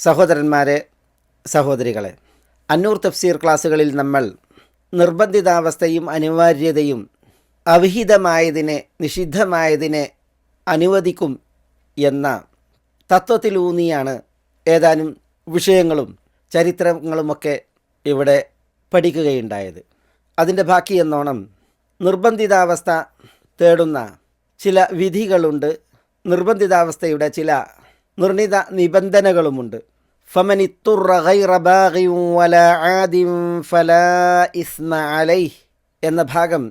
സഹോദരന്മാരെ, സഹോദരികളെ, അന്നൂർ തഫ്സീർ ക്ലാസ്സുകളിൽ നമ്മൾ നിർബന്ധിതാവസ്ഥയും അനിവാര്യതയും അവിഹിതമായതിനെ നിഷിദ്ധമായതിനെ അനുവദിക്കും എന്ന തത്വത്തിലൂന്നിയാണ് ഏതാനും വിഷയങ്ങളും ചരിത്രങ്ങളുമൊക്കെ ഇവിടെ പഠിക്കുകയുണ്ടായത്. അതിൻ്റെ ബാക്കി എന്നോണം നിർബന്ധിതാവസ്ഥ തേടുന്ന ചില വിധികളുണ്ട്, നിർബന്ധിതാവസ്ഥയുടെ ചില നിർണിത നിബന്ധനകളുമുണ്ട്. ഫമനിത്തുറ ഗൈറ ബാഗിൻ വലാ ആദിൻ ഫലാ ഇസ്മ അലൈഹി എന്ന ഭാഗം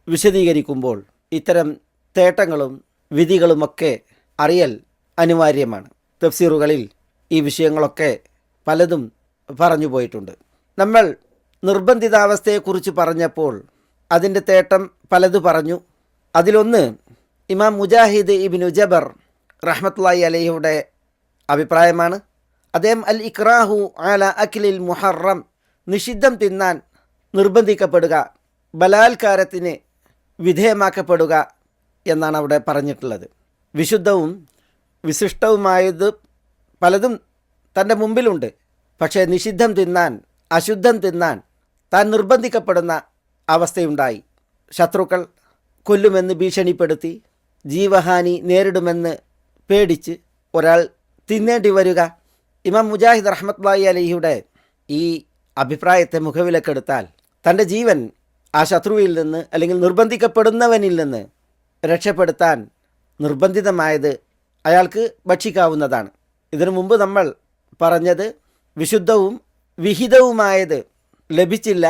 വിശദീകരിക്കുമ്പോൾ ഇത്തരം തേട്ടങ്ങളും വിധികളുമൊക്കെ അറിയൽ അനിവാര്യമാണ്. തഫ്സീറുകളിൽ ഈ വിഷയങ്ങളൊക്കെ പലതും പറഞ്ഞു പോയിട്ടുണ്ട്. നമ്മൾ നിർബന്ധിതാവസ്ഥയെക്കുറിച്ച് പറഞ്ഞപ്പോൾ അതിൻ്റെ തേട്ടം പലതു പറഞ്ഞു. അതിലൊന്ന് ഇമാം മുജാഹിദ് ഇബ്നു ജബർ റഹ്മത്തുള്ളാഹി അലൈഹിയുടെ അഭിപ്രായമാണ്. അദ്ദേഹം അൽ ഇക്റാഹു അല അക്ലിൽ മുഹറം, നിഷിദ്ധം തിന്നാൻ നിർബന്ധിക്കപ്പെടുക, ബലാത്കാരത്തിന് വിധേയമാക്കപ്പെടുക എന്നാണ് അവിടെ പറഞ്ഞിട്ടുള്ളത്. വിശുദ്ധവും വിശിഷ്ടവുമായത് പലതും തൻ്റെ മുമ്പിലുണ്ട്. പക്ഷേ നിഷിദ്ധം തിന്നാൻ, അശുദ്ധം തിന്നാൻ താൻ നിർബന്ധിക്കപ്പെടുന്ന അവസ്ഥയുണ്ടായി. ശത്രുക്കൾ കൊല്ലുമെന്ന് ഭീഷണിപ്പെടുത്തി, ജീവഹാനി നേരിടുമെന്ന് പേടിച്ച് ഒരാൾ തിന്നേണ്ടി വരിക. ഇമാം മുജാഹിദ് റഹ്മത്തുള്ളാഹി അലൈഹിയുടെ ഈ അഭിപ്രായത്തെ മുഖവിലക്കെടുത്താൽ തൻ്റെ ജീവൻ ആ ശത്രുവിൽ നിന്ന് അല്ലെങ്കിൽ നിർബന്ധിക്കപ്പെടുന്നവനിൽ നിന്ന് രക്ഷപ്പെടുത്താൻ നിർബന്ധിതമായത് അയാൾക്ക് ഭക്ഷിക്കാവുന്നതാണ്. ഇതിനു മുമ്പ് നമ്മൾ പറഞ്ഞത് വിശുദ്ധവും വിഹിതവുമായത് ലഭിച്ചില്ല,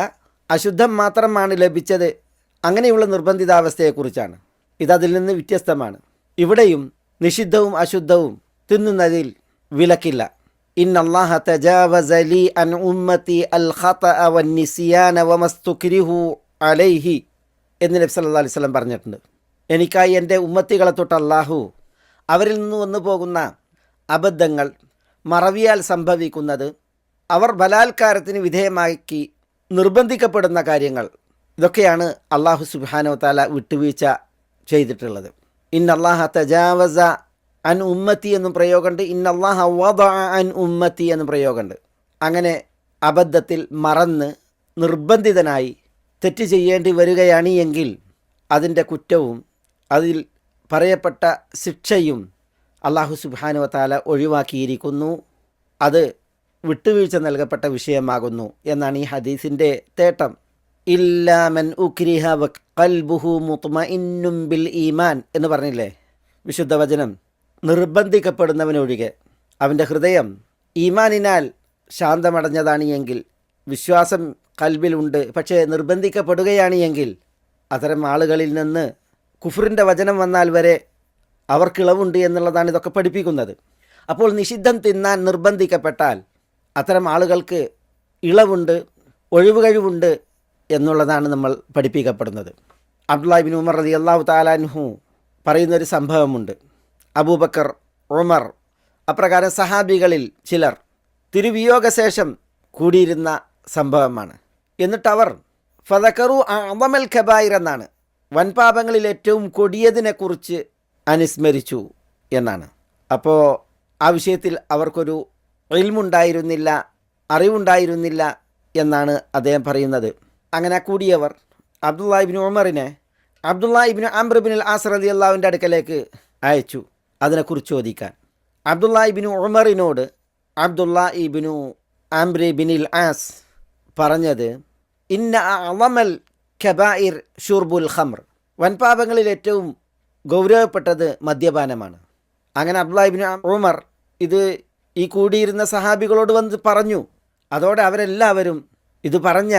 അശുദ്ധം മാത്രമാണ് ലഭിച്ചത്, അങ്ങനെയുള്ള നിർബന്ധിതാവസ്ഥയെക്കുറിച്ചാണ്. ഇതതിൽ നിന്ന് വ്യത്യസ്തമാണ്. ഇവിടെയും നിഷിദ്ധവും അശുദ്ധവും തിന്നുന്നതിൽ വിലക്കില്ല. ഇന്നല്ലാഹ തജാവസ ലി അൻ ഉമ്മത്തി അൽ ഖതഅ വന്നിസ്യാന വമസ്തുക്രിഹു അലൈഹി എന്ന് നബി സല്ലല്ലാഹു അലൈഹി വസല്ലം പറഞ്ഞിട്ടുണ്ട്. എനിക്കായി എൻ്റെ ഉമ്മത്തികളെ തൊട്ട് അല്ലാഹു അവരിൽ നിന്ന് വന്നു പോകുന്ന അബദ്ധങ്ങൾ, മറവിയാൽ സംഭവിക്കുന്നത്, അവർ ബലാത്കാരത്തിന് വിധേയമാക്കി നിർബന്ധിക്കപ്പെടുന്ന കാര്യങ്ങൾ, ഇതൊക്കെയാണ് അല്ലാഹു സുബ്ഹാനഹു വ തആല വിട്ടുവീഴ്ച ചെയ്തിട്ടുള്ളത്. ഇന്നല്ലാഹ തജാവസ അൻ ഉമ്മത്തി എന്നും പ്രയോഗമുണ്ട്, ഇന്നല്ലാഹ വദഅ അൻ ഉമ്മത്തി എന്നും പ്രയോഗമുണ്ട്. അങ്ങനെ അബദ്ധത്തിൽ മറന്ന് നിർബന്ധിതനായി തെറ്റ് ചെയ്യേണ്ടി വരികയാണ് എങ്കിൽ അതിൻ്റെ കുറ്റവും അതിൽ പറയപ്പെട്ട ശിക്ഷയും അല്ലാഹു സുബ്ഹാനഹു വ തആല ഒഴിവാക്കിയിരിക്കുന്നു. അത് വിട്ടുവീഴ്ച നൽകപ്പെട്ട വിഷയമാകുന്നു എന്നാണ് ഈ ഹദീസിൻ്റെ തേട്ടം. ഇല്ലാ മൻ ഉക്രിഹ വഖൽബുഹു മുത്മഇന്നും ബിൽ ഈമാൻ എന്ന് പറഞ്ഞില്ലേ വിശുദ്ധ വചനം. നിർബന്ധിക്കപ്പെടുന്നവനൊഴികെ അവൻ്റെ ഹൃദയം ഈമാനിനാൽ ശാന്തമടഞ്ഞതാണ് എങ്കിൽ, വിശ്വാസം കൽബിലുണ്ട്, പക്ഷേ നിർബന്ധിക്കപ്പെടുകയാണ് എങ്കിൽ, അത്തരം ആളുകളിൽ നിന്ന് കുഫറിൻ്റെ വചനം വന്നാൽ വരെ അവർക്കിളവുണ്ട് എന്നുള്ളതാണ് ഇതൊക്കെ പഠിപ്പിക്കുന്നത്. അപ്പോൾ നിഷിദ്ധം തിന്നാൻ നിർബന്ധിക്കപ്പെട്ടാൽ അത്തരം ആളുകൾക്ക് ഇളവുണ്ട്, ഒഴിവുകഴിവുണ്ട് എന്നുള്ളതാണ് നമ്മൾ പഠിപ്പിക്കപ്പെടുന്നത്. അബ്ദുല്ലാഹി ഇബ്നു ഉമർ റളിയല്ലാഹു തആല അൻഹു പറയുന്നൊരു സംഭവമുണ്ട്. അബൂബക്കർ, ഉമർ, അപ്രകാരം സഹാബികളിൽ ചിലർ തിരുവിയോഗശേഷം കൂടിയിരുന്ന സംഭവമാണ്. എന്നിട്ടവർ ഫദക്കറു അഅ്ളമൽ കബായിർ എന്നാണ്, വൻപാപങ്ങളിൽ ഏറ്റവും കൊടിയതിനെക്കുറിച്ച് അനുസ്മരിച്ചു എന്നാണ്. അപ്പോൾ ആ വിഷയത്തിൽ അവർക്കൊരു ഇൽമുണ്ടായിരുന്നില്ല, അറിവുണ്ടായിരുന്നില്ല എന്നാണ് അദ്ദേഹം പറയുന്നത്. അങ്ങനെ കൂടിയവർ അബ്ദുല്ലാഹി ഇബ്നു ഉമറിനെ അബ്ദുല്ലാഹി ഇബ്നു അംർ ഇബ്നുൽ ആസ് റളിയല്ലാഹുവിൻ്റെ അടുക്കലേക്ക് അയച്ചു അതിനെക്കുറിച്ച് ചോദിക്കാൻ. അബ്ദുല്ലാഹി ഇബ്നു ഉമറിനോട് അബ്ദുല്ലാഹി ഇബ്നു അംർ ഇബ്നുൽ ആസ് പറഞ്ഞത്, ഇന്ന അഅ്ളമൽ കബായിർ ഷുർബുൽ ഖംർ, വൻപാപങ്ങളിൽ ഏറ്റവും ഗൗരവപ്പെട്ടത് മദ്യപാനമാണ്. അങ്ങനെ അബ്ദുല്ലാഹി ഇബ്നു ഉമർ ഇത് ഈ കൂടിയിരുന്ന സഹാബികളോട് വന്ന് പറഞ്ഞു. അതോടെ അവരെല്ലാവരും ഇത് പറഞ്ഞ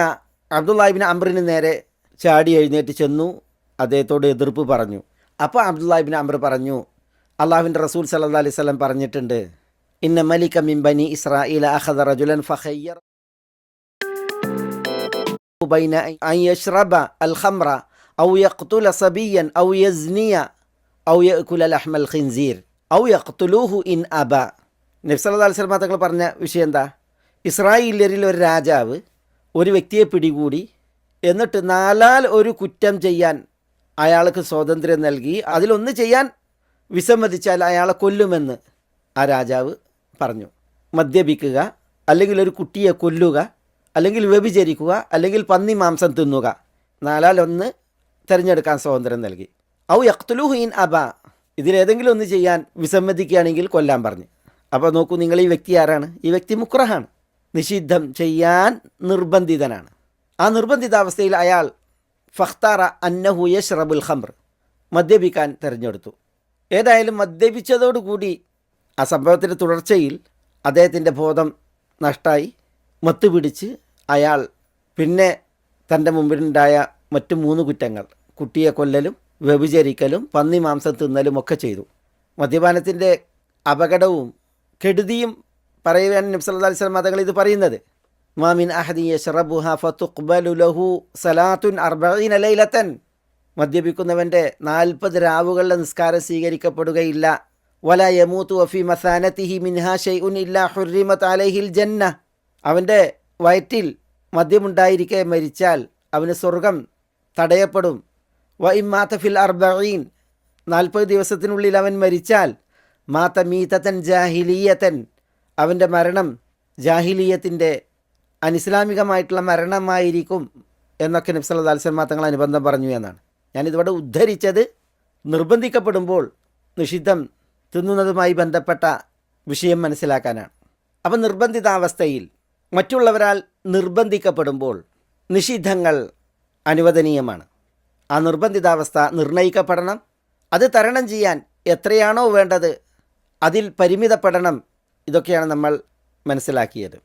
അബ്ദുല്ലാഹി ഇബ്നു അംറിന് നേരെ ചാടി എഴുന്നേറ്റ് ചെന്നു, അദ്ദേഹത്തോട് എതിർപ്പ് പറഞ്ഞു. അപ്പോൾ അബ്ദുല്ലാഹി ഇബ്നു അംർ പറഞ്ഞു, അള്ളാഹുവിൻ്റെ റസൂൽ സല്ലല്ലാഹു അലൈഹി വസല്ലം പറഞ്ഞിട്ടുണ്ട്, ഇന്ന മലിക മിൻ ബനി ഇസ്രായീല അഖദ റജുലൻ ഫഖയ്യർ ബൈന അൻ യശ്റബ അൽ ഖംറ ഔ യഖ്തുല സബിയൻ ഔ യസ്നിയ ഔ യഅകുല ലഹ്മൽ ഖിൻസീർ ഔ യഖ്തുലൂഹു ഇൻ അബ. നബി സല്ലല്ലാഹു അലൈഹി വസല്ലം തങ്ങൾ പറഞ്ഞ വിഷയം എന്താ? ഇസ്രായേല്യരിൽ ഒരു രാജാവ് ഒരു വ്യക്തിയെ പിടികൂടി, എന്നിട്ട് 4 ഒരു കുറ്റം ചെയ്യാൻ അയാൾക്ക് സ്വാതന്ത്ര്യം നൽകി, അതിലൊന്ന് ചെയ്യാൻ വിസമ്മതിച്ചാൽ അയാളെ കൊല്ലുമെന്ന് ആ രാജാവ് പറഞ്ഞു. മദ്യപിക്കുക, അല്ലെങ്കിൽ ഒരു കുട്ടിയെ കൊല്ലുക, അല്ലെങ്കിൽ വ്യഭിചരിക്കുക, അല്ലെങ്കിൽ പന്നി മാംസം തിന്നുക, 4-1 തിരഞ്ഞെടുക്കാൻ സ്വാതന്ത്ര്യം നൽകി. ഔ യഖ്തുലുഹു ഇൻ അബ, ഇതിലേതെങ്കിലും ഒന്ന് ചെയ്യാൻ വിസമ്മതിക്കുകയാണെങ്കിൽ കൊല്ലാൻ പറഞ്ഞു. അപ്പോൾ നോക്കൂ, നിങ്ങൾ ഈ വ്യക്തി ആരാണ്? ഈ വ്യക്തി മുക്രഹാണ്, നിഷിദ്ധം ചെയ്യാൻ നിർബന്ധിതനാണ്. ആ നിർബന്ധിതാവസ്ഥയിൽ അയാൾ ഫഖ്താറ അന്നഹു യശ്റബുൽ ഖംർ, മദ്യപിക്കാൻ തിരഞ്ഞെടുത്തു. ഏതായാലും മദ്യപിച്ചതോടുകൂടി ആ സംഭവത്തിൻ്റെ തുടർച്ചയിൽ അദ്ദേഹത്തിൻ്റെ ബോധം നഷ്ടമായി, മത്തുപിടിച്ച് അയാൾ പിന്നെ തൻ്റെ മുമ്പിലുണ്ടായ മറ്റ് 3 കുറ്റങ്ങൾ, കുട്ടിയെ കൊല്ലലും വ്യഭിചരിക്കലും പന്നി മാംസം തിന്നലും ഒക്കെ ചെയ്തു. മദ്യപാനത്തിൻ്റെ അപകടവും കെടുതിയും പറയുവാൻ നബി സല്ലല്ലാഹു അലൈഹി വസല്ലം തങ്ങൾ ഇത് പറയുന്നത്, മാമിൻ അഹദി യശ്റബുഹ ഫതുഖ്ബലു ലഹു സലാത്തുൻ 40 ലൈലത്തൻ, മദ്യപിക്കുന്നവൻ്റെ 40 രാവുകളുടെ നിസ്കാരം സ്വീകരിക്കപ്പെടുകയില്ല. വല യമൂതു വഫി മസാനതിഹി മിൻഹാ ഷൈഉൻ ഇല്ലാ ഹുർരിമത് അലൈഹിൽ ജന്ന, അവൻ്റെ വയറ്റിൽ മദ്യമുണ്ടായിരിക്കെ മരിച്ചാൽ അവന് സ്വർഗം തടയപ്പെടും. വ ഇമ്മാത ഫിൽ 40, 40 ദിവസത്തിനുള്ളിൽ അവൻ മരിച്ചാൽ മാത മീതതൻ ജാഹിലിയതൻ, അവൻ്റെ മരണം ജാഹിലിയത്തിൻ്റെ അനിസ്ലാമികമായിട്ടുള്ള മരണമായിരിക്കും എന്നൊക്കെ നബി സല്ലല്ലാഹു അലൈഹി വസല്ലം തങ്ങൾ അനുബന്ധം പറഞ്ഞു എന്നാണ്. ഞാനിതിവിടെ ഉദ്ധരിച്ചത് നിർബന്ധിക്കപ്പെടുമ്പോൾ നിഷിദ്ധം തിന്നുന്നതുമായി ബന്ധപ്പെട്ട വിഷയം മനസ്സിലാക്കാനാണ്. അപ്പം നിർബന്ധിതാവസ്ഥയിൽ മറ്റുള്ളവരാൽ നിർബന്ധിക്കപ്പെടുമ്പോൾ നിഷിദ്ധങ്ങൾ അനുവദനീയമാണ്. ആ നിർബന്ധിതാവസ്ഥ നിർണയിക്കപ്പെടണം. അത് തരണം ചെയ്യാൻ എത്രയാണോ വേണ്ടത് അതിൽ പരിമിതപ്പെടണം. ഇതൊക്കെയാണ് നമ്മൾ മനസ്സിലാക്കിയത്.